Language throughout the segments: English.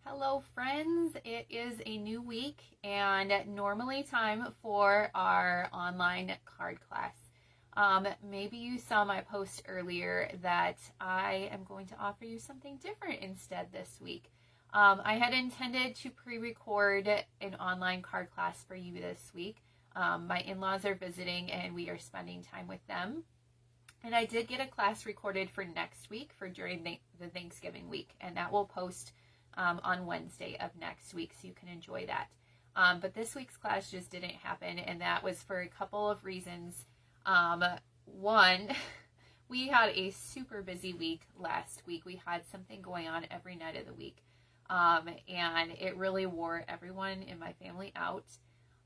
Hello friends, it is a new week and normally time for our online card class. Maybe you saw my post earlier that I am going to offer you something different instead this week. I had intended to pre-record an online card class for you this week. My in-laws are visiting and we are spending time with them. And I did get a class recorded for next week for during the Thanksgiving week, and that will post on Wednesday of next week, so you can enjoy that. But this week's class just didn't happen, and that was for a couple of reasons. One, we had a super busy week last week. We had something going on every night of the week, and it really wore everyone in my family out.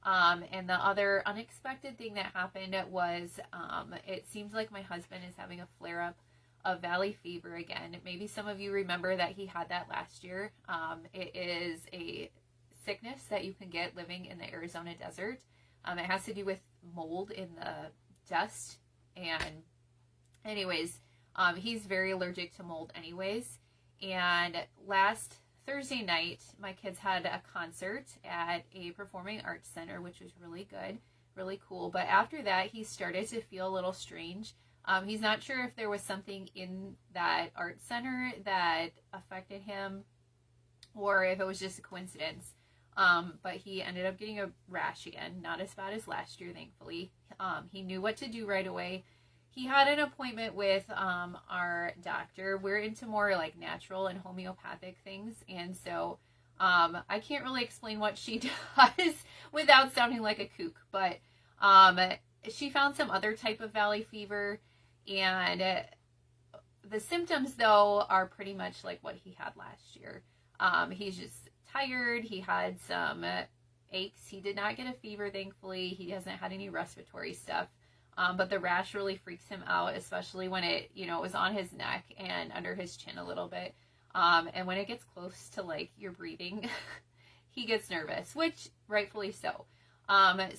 And the other unexpected thing that happened was it seems like my husband is having a flare-up of valley fever again. Maybe some of you remember that he had that last year. It is a sickness that you can get living in the Arizona desert. It has to do with mold in the dust. And anyways, he's very allergic to mold anyways. And last Thursday night, my kids had a concert at a performing arts center, which was really good, really cool. But after that, he started to feel a little strange. He's not sure if there was something in that art center that affected him or if it was just a coincidence. But he ended up getting a rash again, not as bad as last year, thankfully. He knew what to do right away. He had an appointment with our doctor. We're into more like natural and homeopathic things. And so I can't really explain what she does without sounding like a kook. But she found some other type of valley fever. And the symptoms, though, are pretty much like what he had last year. He's just tired. He had some aches. He did not get a fever, thankfully. He hasn't had any respiratory stuff. But the rash really freaks him out, especially when it, was on his neck and under his chin a little bit. And when it gets close to, like, your breathing, he gets nervous, which rightfully so.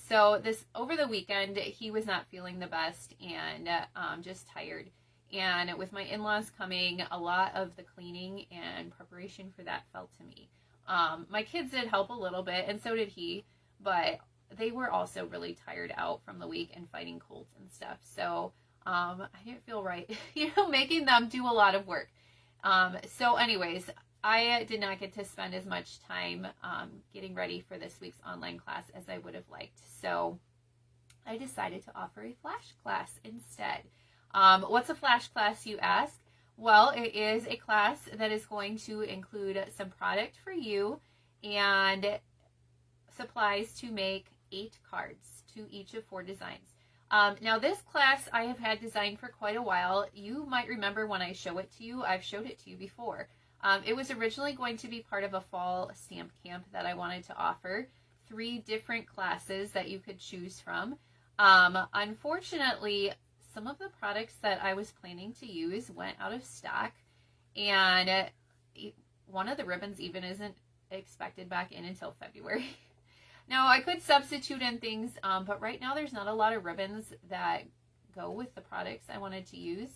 So this over the weekend, he was not feeling the best and just tired. And with my in-laws coming, a lot of the cleaning and preparation for that fell to me. My kids did help a little bit, and so did he, but they were also really tired out from the week and fighting colds and stuff. So I didn't feel right, making them do a lot of work. So anyways, I did not get to spend as much time getting ready for this week's online class as I would have liked. So I decided to offer a flash class instead. What's a flash class, you ask? Well, it is a class that is going to include some product for you and supplies to make 8 cards to each of 4 designs. Now this class I have had designed for quite a while. You might remember when I show it to you, I've showed it to you before. It was originally going to be part of a fall stamp camp that I wanted to offer. 3 different classes that you could choose from. Unfortunately, some of the products that I was planning to use went out of stock, and one of the ribbons even isn't expected back in until February. Now, I could substitute in things, but right now there's not a lot of ribbons that go with the products I wanted to use.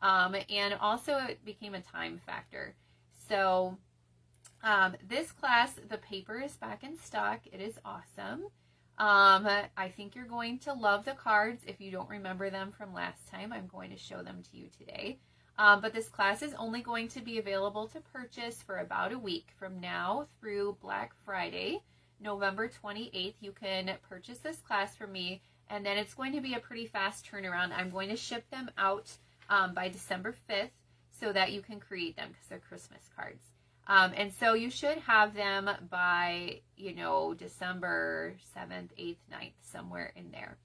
And also it became a time factor. So this class, the paper is back in stock. It is awesome. I think you're going to love the cards. If you don't remember them from last time, I'm going to show them to you today. But this class is only going to be available to purchase for about a week from now through Black Friday. November 28th, you can purchase this class from me, and then it's going to be a pretty fast turnaround. I'm going to ship them out by December 5th so that you can create them because they're Christmas cards. And so you should have them by, December 7th, 8th, 9th, somewhere in there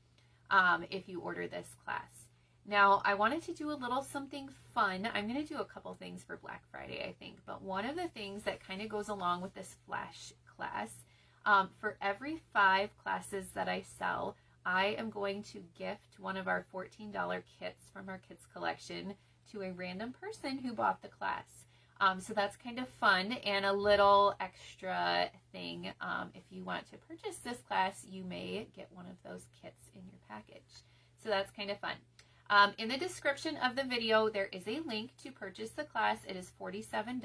if you order this class. Now, I wanted to do a little something fun. I'm going to do a couple things for Black Friday, I think. But one of the things that kind of goes along with this flash class, for every 5 classes that I sell, I am going to gift one of our $14 kits from our kids collection to a random person who bought the class. So that's kind of fun and a little extra thing. If you want to purchase this class, you may get one of those kits in your package. So that's kind of fun. In the description of the video, there is a link to purchase the class. It is $47.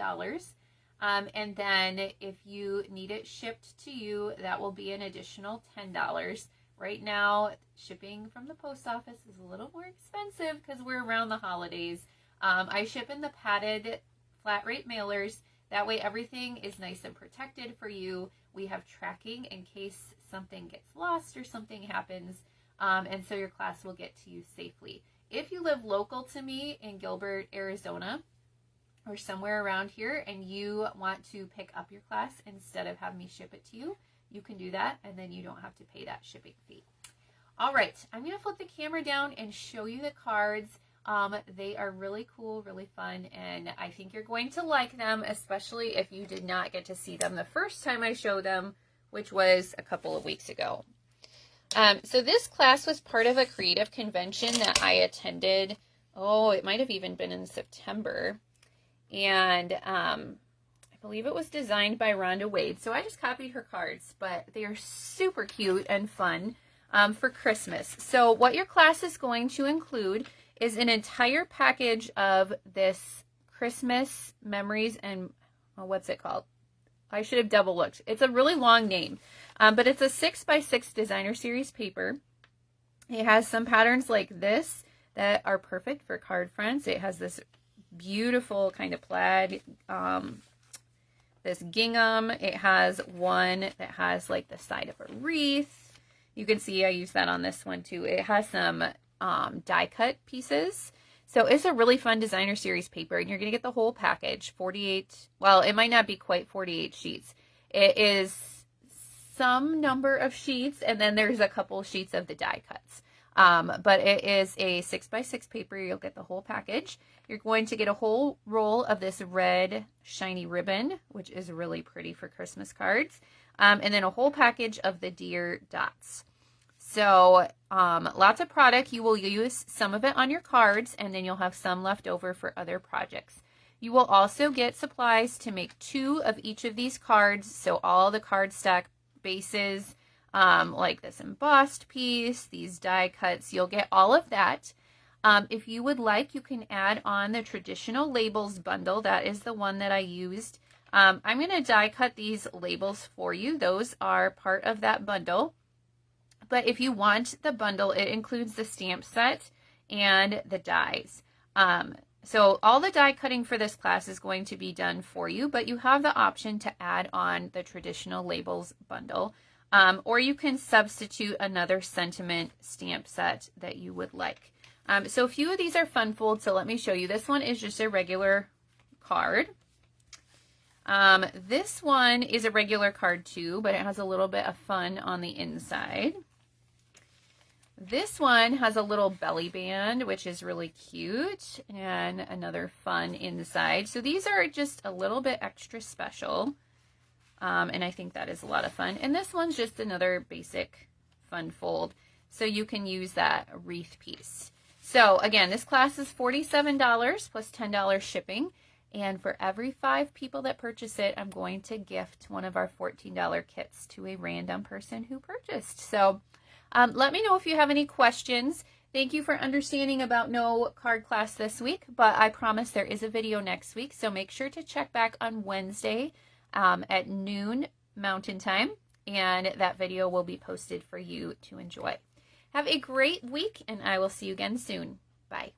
And then if you need it shipped to you, that will be an additional $10. Right now, shipping from the post office is a little more expensive because we're around the holidays. I ship in the padded flat rate mailers. That way everything is nice and protected for you. We have tracking in case something gets lost or something happens. And so your class will get to you safely. If you live local to me in Gilbert, Arizona, or somewhere around here, and you want to pick up your class instead of having me ship it to you, you can do that, and then you don't have to pay that shipping fee. All right, I'm going to flip the camera down and show you the cards. They are really cool, really fun, and I think you're going to like them, especially if you did not get to see them the first time I showed them, which was a couple of weeks ago. So this class was part of a creative convention that I attended. Oh, it might have even been in September. And I believe it was designed by Rhonda Wade. So I just copied her cards, but they are super cute and fun for Christmas. So what your class is going to include is an entire package of this Christmas memories and what's it called? I should have double looked. It's a really long name, but it's a 6x6 designer series paper. It has some patterns like this that are perfect for card fronts. It has this beautiful kind of plaid, this gingham. It has one that has like the side of a wreath. You can see I use that on this one too. It has some die cut pieces. So it's a really fun designer series paper, and you're going to get the whole package, 48, well, it might not be quite 48 sheets. It is some number of sheets, and then there's a couple sheets of the die cuts. But it is a 6x6 paper. You'll get the whole package. You're going to get a whole roll of this red shiny ribbon, which is really pretty for Christmas cards. And then a whole package of the deer dots. So lots of product. You will use some of it on your cards, and then you'll have some left over for other projects. You will also get supplies to make 2 of each of these cards. So all the cardstock bases, like this embossed piece, these die cuts, you'll get all of that. If you would like, you can add on the traditional labels bundle. That is the one that I used. I'm going to die cut these labels for you. Those are part of that bundle. But if you want the bundle, it includes the stamp set and the dies. So all the die cutting for this class is going to be done for you, but you have the option to add on the traditional labels bundle. Or you can substitute another sentiment stamp set that you would like. So a few of these are fun fold, so let me show you. This one is just a regular card. This one is a regular card too, but it has a little bit of fun on the inside. This one has a little belly band, which is really cute, and another fun inside. So these are just a little bit extra special, and I think that is a lot of fun. And this one's just another basic fun fold, so you can use that wreath piece. So again, this class is $47 plus $10 shipping, and for every 5 people that purchase it, I'm going to gift one of our $14 kits to a random person who purchased. So let me know if you have any questions. Thank you for understanding about no card class this week, but I promise there is a video next week, so make sure to check back on Wednesday at noon Mountain Time, and that video will be posted for you to enjoy. Have a great week, and I will see you again soon. Bye.